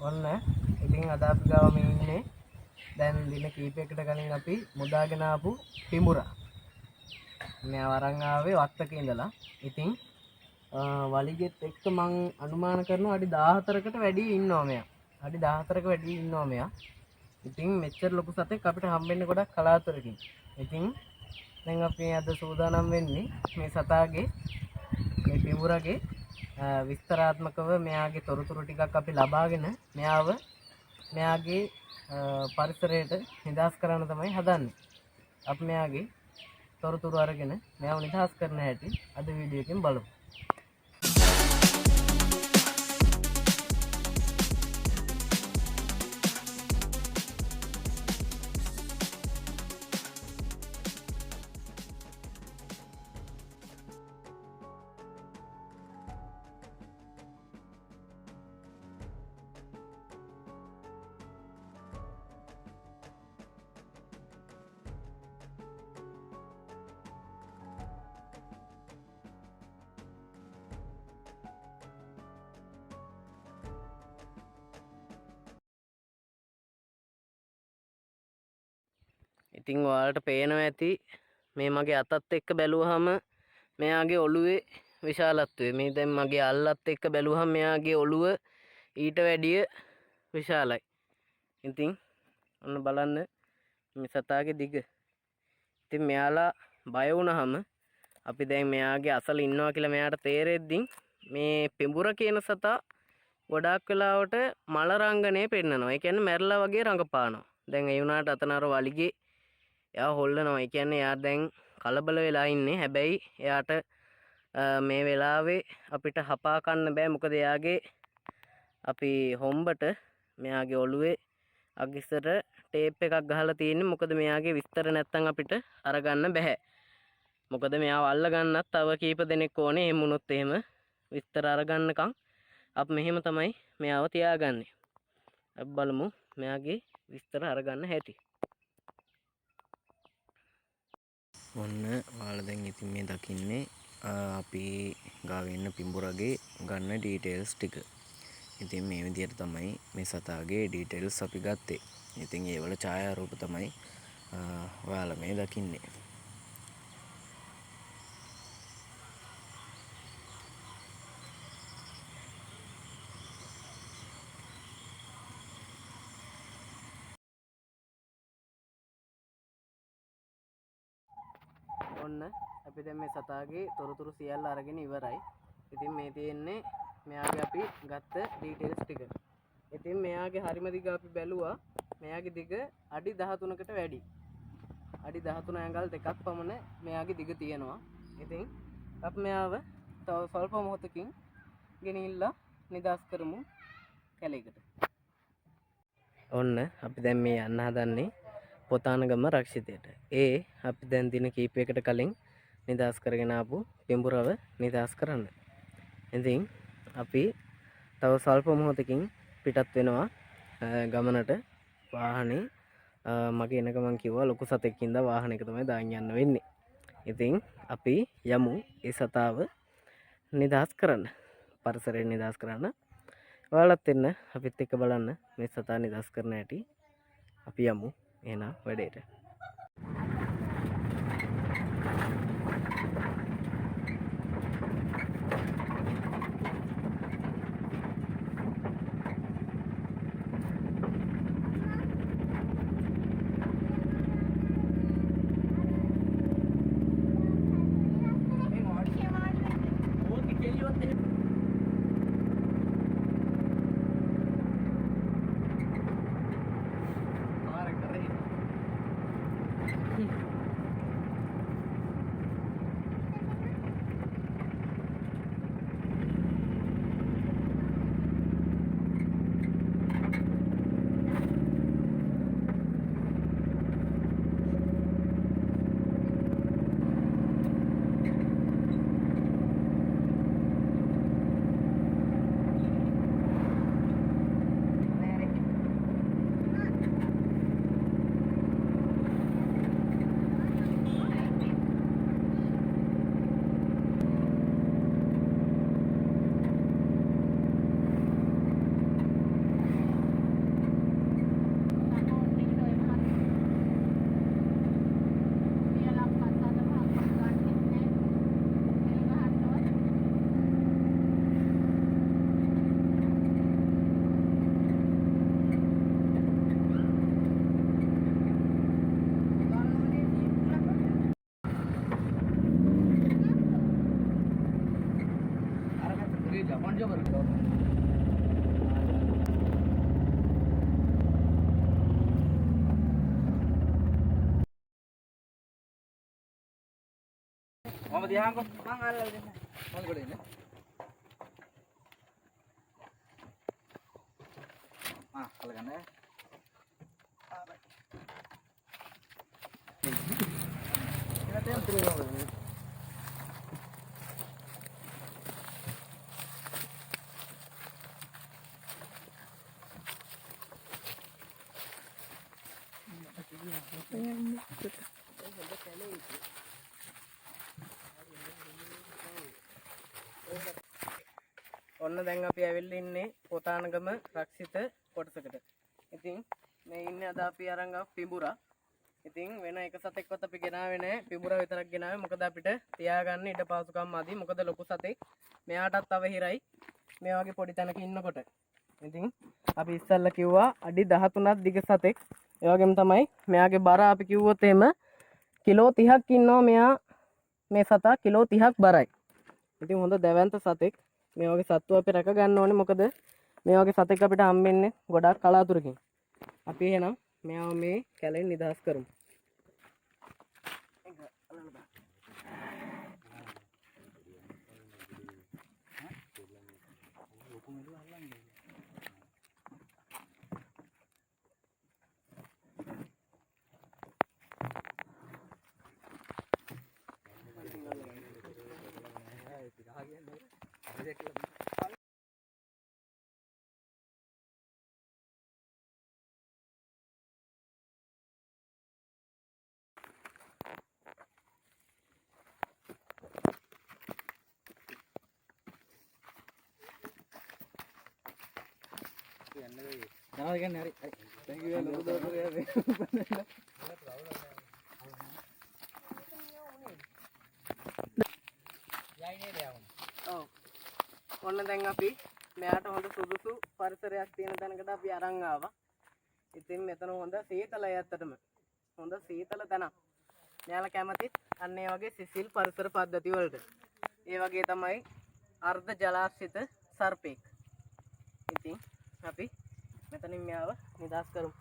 ඔන්න ඉතින් අද අපි ගාව මේ ඉන්නේ දැන් දින කීපයකට කලින් අපි මුදාගෙන ආපු පිඹුරා. මෙයා වරන් ආවේ වත්තක ඉඳලා. ඉතින් වලිගෙත් එක්ක මං අනුමාන කරනවා අඩි 14කට වැඩි ඉන්නවා මෙයා. අඩි 14ක වැඩි ඉන්නවා මෙයා. ඉතින් මෙච්චර ලොකු සතෙක් අපිට හම්බෙන්නේ ගොඩක් කලාතුරකින්. ඉතින් දැන් අපි අද සූදානම් වෙන්නේ මේ සතාගේ මේ පිඹුරගේ විස්තරාත්මකව මෙයාගේ තොරතුරු ටිකක් අපි ලබාගෙන මෙයාගේ පරිසරයට නිදහස් කරන්න තමයි හදන්නේ. අපි මෙයාගේ තොරතුරු අරගෙන මෙයාව නිදහස් කරන හැටි අද වීඩියෝ එකෙන් බලමු. ඉතින් ඔයාලට පේනවා ඇති මේ මගේ අතත් එක්ක බැලුවහම මෙයාගේ ඔළුවේ විශාලත්වය. මේ දැන් මගේ අල්ලත් එක්ක බැලුවහම මෙයාගේ ඔළුව ඊට වැඩිය විශාලයි. ඉතින් ඔන්න බලන්න මේ සතාගේ දිග. ඉතින් මෙයාලා බය වුණාම අපි දැන් මෙයාගේ අසල ඉන්නවා කියලා මෙයාට තේරෙද්දී මේ පිඹුර කියන සතා ගොඩාක් වෙලාවට මල රංගනය පෙන්නනවා. ඒ කියන්නේ මැරලා වගේ රඟපානවා. දැන් ඒ වුණාට අතන අර වලිගේ එයා හොල්ලනවා. ඒ කියන්නේ එයා දැන් කලබල වෙලා ඉන්නේ. හැබැයි එයාට මේ වෙලාවේ අපිට හපා කන්න බෑ. මොකද එයාගේ අපි හොම්බට මෙයාගේ ඔළුවේ අගිස්සට ටේප් එකක් ගහලා තියෙන්නේ. මොකද මෙයාගේ විස්තර නැත්තම් අපිට අරගන්න බෑ. මොකද මෙයාව අල්ල ගන්නත් තව කීප දෙනෙක් ඕනේ. එහෙම වුණොත් එහෙම විස්තර අරගන්නකම් අපි මෙහෙම තමයි මෙයාව තියාගන්නේ. අපි බලමු මෙයාගේ විස්තර අරගන්න හැටි. ඔන්න ඔයාලා දැන් ඉතින් මේ දකින්නේ අපි ගාවේ ඉන්න පිඹුරගේ ගන්න ඩීටේල්ස් ටික. ඉතින් මේ විදිහට තමයි මේ සතාගේ ඩීටේල්ස් අපි ගත්තේ. ඉතින් ඒ වල ඡායාරූප තමයි ඔයාලා මේ දකින්නේ. ඔන්න අපි දැන් මේ සතාගේ තොරතුරු සියල්ල අරගෙන ඉවරයි. ඉතින් මේ තියෙන්නේ මෙයාගේ අපි ගත්ත ඩීටේල්ස් ටික. ඉතින් මෙයාගේ හරිම දිග අපි බැලුවා. මෙයාගේ දිග අඩි 13කට වැඩි. අඩි 13 ඇඟල් දෙකක් පමණ මෙයාගේ දිග තියෙනවා. ඉතින් අපි මෙයාව තව ස්වල්ප මොහොතකින් ගෙනිහිල්ලා නිදාස් කරමු කැලේකට. ඔන්න අපි දැන් මේ යන්න හදන්නේ පොතානගම රක්ෂිතයට. අපි දැන් දින කීපයකට කලින් නිදහස් කරගෙන ආපු පිඹුරව නිදහස් කරන්න. ඉතින් අපි තව ස්වල්ප මොහොතකින් පිටත් වෙනවා ගමනට. වාහනේ මගේ එනක මං කිව්වා ලොකු සතෙක්ින්ද වාහනයක තමයි දාන් යන්න වෙන්නේ. ඉතින් අපි යමු ඒ සතාව නිදහස් කරන්න. පරිසරය නිදහස් කරන්න. ඔයාලත් එන්න අපිත් එක්ක බලන්න මේ සතා නිදහස් කරන හැටි. අපි යමු එහෙනම් වැඩේට. දිහාංගෝ මං අල්ලලා දෙන්න. මල් ගොඩ ඉන්නේ. අල්ලගන්න. ඔන්න දැන් අපි ඇවිල්ලා ඉන්නේ පොතානගම රක්ෂිත කොටසකට. ඉතින් මේ ඉන්නේ අද අපි අරන් ආව පිඹුරා. ඉතින් වෙන එක සතෙක්වත් අපි ගෙනාවේ නැහැ. පිඹුරා විතරක් ගෙනාවේ. මොකද අපිට තියාගන්න ඉඩ පහසුකම් මදි. මොකද ලොකු සතෙක් මෙයාටත් අවහිරයි මේ වගේ පොඩි තැනක ඉන්නකොට. ඉතින් අපි ඉස්සල්ලා කිව්වා අඩි 13ක් දිග සතෙක්. ඒ වගේම තමයි මෙයාගේ බර අපි කිව්වොත් එහෙම කිලෝ 30ක් ඉන්නවා මෙයා. මේ සතා කිලෝ 30ක් බරයි. ඉතින් හොඳ දැවැන්ත සතෙක්. මේ වගේ සත්තු අපි රැක ගන්න ඕනේ. මොකද මේ වගේ සතෙක් අපිට හම්බෙන්නේ ගොඩාක් කලාතුරකින්. අපි එහෙනම් මෙයාව මේ කැලෙන් නිදහස් කරමු. යනවා කියන්නේ හරි. thank you ලොකු දෝසරේ. ඔව්. ඔන්න දැන් අපි මෙයාට හොඳ සුදුසු පරිසරයක් තියෙන තැනකට අපි අරන් ආවා. ඉතින් මෙතන හොඳ සීතලයි ඇත්තටම. හොඳ සීතල තැනක්. මෙයාලා කැමතිත් අන්න ඒ වගේ සිසිල් පරිසර පද්ධති වලට. ඒ වගේ තමයි අර්ධ ජලාශ්‍රිත සර්පෙක්. ඉතින් අපි මෙතනින් මෙයාව නිදහස් කරමු.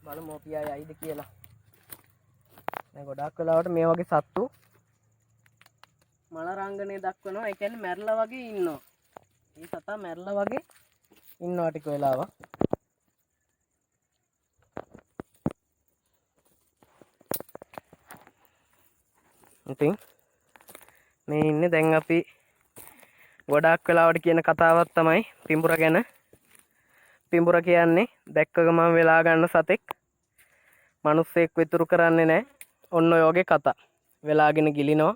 බලමු අපි ආයිද කියලා. දැන් ගොඩාක් වෙලාවට මේ වගේ සත්තු මල රංගනය දක්වනවා. ඒ කියන්නේ මැරලා වගේ ඉන්නවා. මේ සතා මැරලා වගේ ඉන්නවා ටික වෙලාවක්. ඉතින් මේ ඉන්නේ දැන් අපි ගොඩාක් වෙලාවට කියන කතාවක් තමයි පිඹුර ගැන. පිඹුර කියන්නේ දැක්ක ගමන් වෙලා ගන්න සතෙක්. මිනිස්සෙක් විතුරු කරන්නේ නැහැ. ඔන්න ඔය වගේ කතා. වෙලාගෙන ගිලිනවා.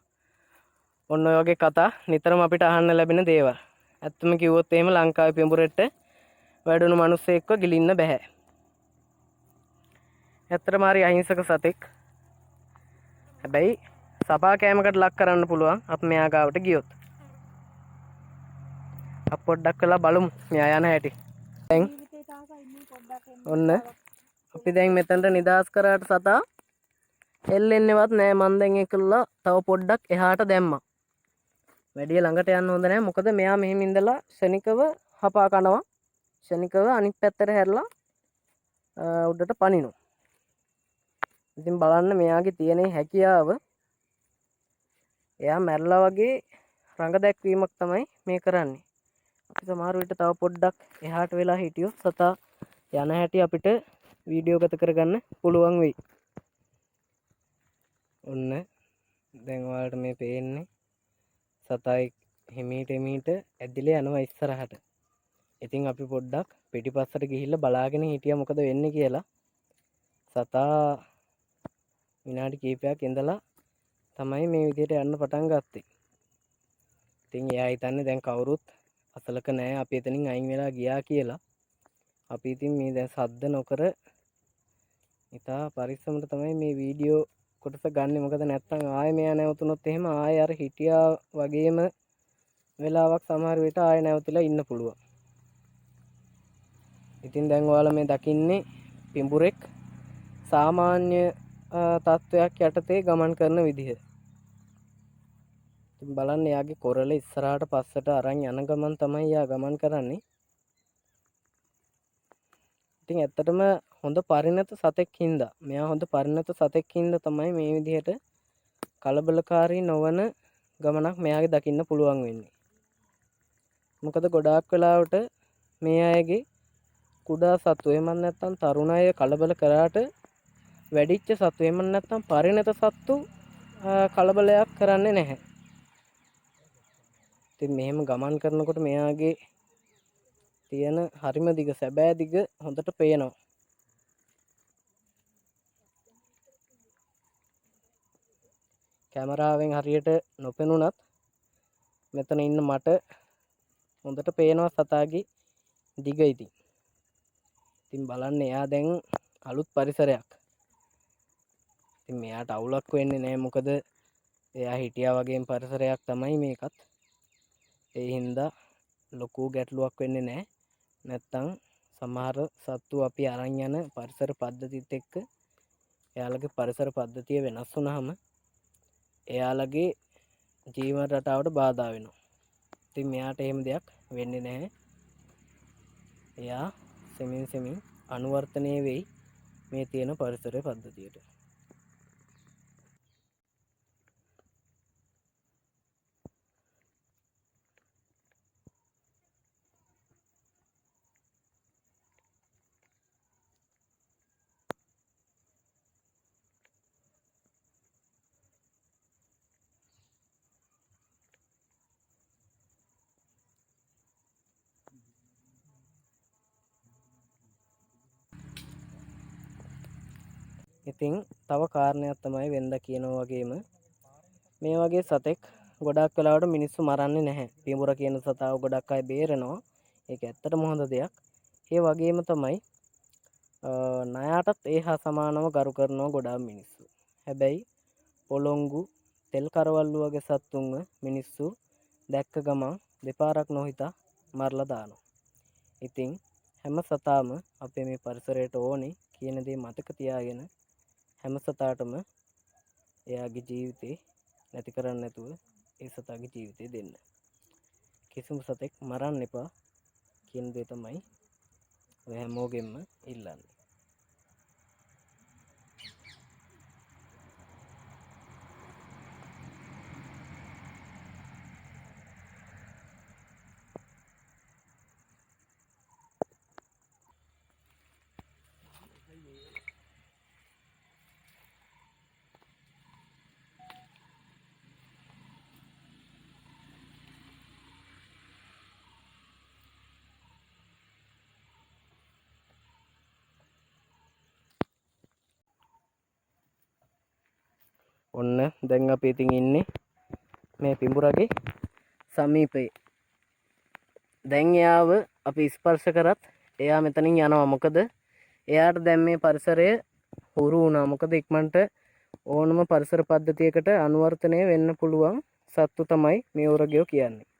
ඔන්න ඔය වගේ කතා නිතරම අපිට අහන්න ලැබෙන දේවල්. ඇත්තම කිව්වොත් එහෙම ලංකාවේ පිඹුරෙට වැඩුණු මිනිස්සෙක්ව ගිලින්න බෑ. ඇත්තටම හරි අහිංසක සතෙක්. හැබැයි සපා කෑමකට ලක් කරන්න පුළුවන් අපි මෙයා ගාවට ගියොත්. අප පොඩ්ඩක් වෙලා බලමු මෙයා යන හැටි. දැන් ඔන්න අපි දැන් මෙතනට නිදහස් කරාට සතා එල්ලෙන්නේවත් නෑ. මන් දැන් ඒකලා තව පොඩ්ඩක් එහාට දැම්මා. වැඩි ළඟට යන්න හොඳ නෑ. මොකද මෙයා මෙහෙම ඉඳලා ශනිකව හපා කනවා. ශනිකව අනිත් පැත්තට හැරලා උඩට පනිනවා. ඉතින් බලන්න මෙයාගේ තියෙන හැකියාව. එයා මැරලා වගේ රඟ දැක්වීමක් තමයි මේ කරන්නේ. අපි සමහර විට තව පොඩ්ඩක් එහාට වෙලා හිටියොත් සතා යන හැටි අපිට වීඩියෝ ගත කරගන්න පුළුවන් වෙයි. ඔන්න දැන් ඔයාලට මේ පේන්නේ සතා හිමීට ඇදිලා යනවා ඉස්සරහට. ඉතින් අපි පොඩ්ඩක් පිටිපස්සට ගිහිල්ලා බලාගෙන හිටියා මොකද වෙන්නේ කියලා. සතා විනාඩි කිහිපයක් ඉඳලා තමයි මේ විදිහට යන්න පටන් ගත්තේ. ඉතින් එයා හිතන්නේ දැන් කවුරුත් අසලක නැහැ අපි එතනින් අයින් වෙලා ගියා කියලා. අපි ඉතින් මේ දැන් සද්ද නොකර ඉතා පරිස්සමට තමයි මේ වීඩියෝ කොටස ගන්න. මොකද නැත්තම් ආයෙ මෙයා නැවතුනොත් එහෙම ආයෙ අර හිටියා වගේම වෙලාවක් සමහර විට ආයෙ නැවතිලා ඉන්න පුළුවන්. ඉතින් දැන් ඔයාලා මේ දකින්නේ පිඹුරෙක් සාමාන්‍ය තත්වයක් යටතේ ගමන් කරන විදිහ. ඉතින් බලන්න යාගේ කොරළ ඉස්සරහට පස්සට අරන් යන ගමන් තමයි යා ගමන් කරන්නේ. ඉතින් ඇත්තටම හොඳ පරිණත සතෙක් හින්දා මෙයා හොඳ පරිණත සතෙක් හින්දා තමයි මේ විදිහට කලබලකාරී නොවන ගමනක් මෙයාගේ දකින්න පුළුවන් වෙන්නේ. මොකද ගොඩාක් වෙලාවට මේ අයගේ කුඩා සත්තු එහෙම නැත්නම් තරුණ අය කලබල කරාට වැඩිච්ච සත්තු එහෙම නැත්නම් පරිණත සත්තු කලබලයක් කරන්නේ නැහැ. ඉතින් මෙහෙම ගමන් කරනකොට මෙයාගේ තියෙන හරිම දිග සැබෑ දිග හොඳට පේනවා. කැමරාවෙන් හරියට නොපෙනුනත් මෙතන ඉන්න මට හොඳට පේනවා සතාගේ දිග ඉතින්. ඉතින් බලන්න එයා දැන් අලුත් පරිසරයක්. ඉතින් මෙයාට අවුලක් වෙන්නේ නැහැ මොකද එයා හිටියා වගේම පරිසරයක් තමයි මේකත්. ඒ හින්දා ලොකු ගැටලුවක් වෙන්නේ නැහැ. නැත්තම් සමහර සත්තු අපි අරන් යන පරිසර පද්ධතිත් එක්ක එයාලගේ පරිසර පද්ධතිය වෙනස් වුනහම එයාලගේ ජීවන රටාවට බාධා වෙනවා. ඉතින් මෙයාට එහෙම දෙයක් වෙන්නේ නැහැ. එයා සෙමින් අනුවර්තනය වෙයි මේ තියෙන පරිසර පද්ධතියට. ඉතින් තව කාරණයක් තමයි වෙන්ද කියනවා වගේම මේ වගේ සතෙක් ගොඩක් වෙලාවට මිනිස්සු මරන්නේ නැහැ. පිඹුර කියන සතාව ගොඩක් අය බේරනවා. ඒක ඇත්තටම හොඳ දෙයක්. ඒ වගේම තමයි ණයටත් ඒ හා සමානව ගරු කරනවා ගොඩාක් මිනිස්සු. හැබැයි පොළොංගු තෙල් කරවල්ලු වගේ සත්තුන්ව මිනිස්සු දැක්ක ගමන් දෙපාරක් නොහිතා මරලා දානවා. ඉතින් හැම සතාම අපේ මේ පරිසරයට ඕනේ කියන දේ මතක තියාගෙන හැම සතාටම එයාගේ ජීවිතේ නැති කරන්න නැතුව ඒ සතාගේ ජීවිතේ දෙන්න. කිසිම සතෙක් මරන්න එපා කියන දේ තමයි ඔය හැමෝගෙම ඉල්ලන්නේ. ඔන්න දැන් අපි ඉතින් ඉන්නේ මේ පිඹුරගේ සමීපයේ. දැන් එයාව අපි ස්පර්ශ කරත් එයා මෙතනින් යනවා. මොකද එයාට දැන් මේ පරිසරය හුරු වුණා. මොකද ඉක්මනට ඕනම පරිසර පද්ධතියකට අනුවර්තනය වෙන්න පුළුවන් සත්තු තමයි මේ උරගයෝ කියන්නේ.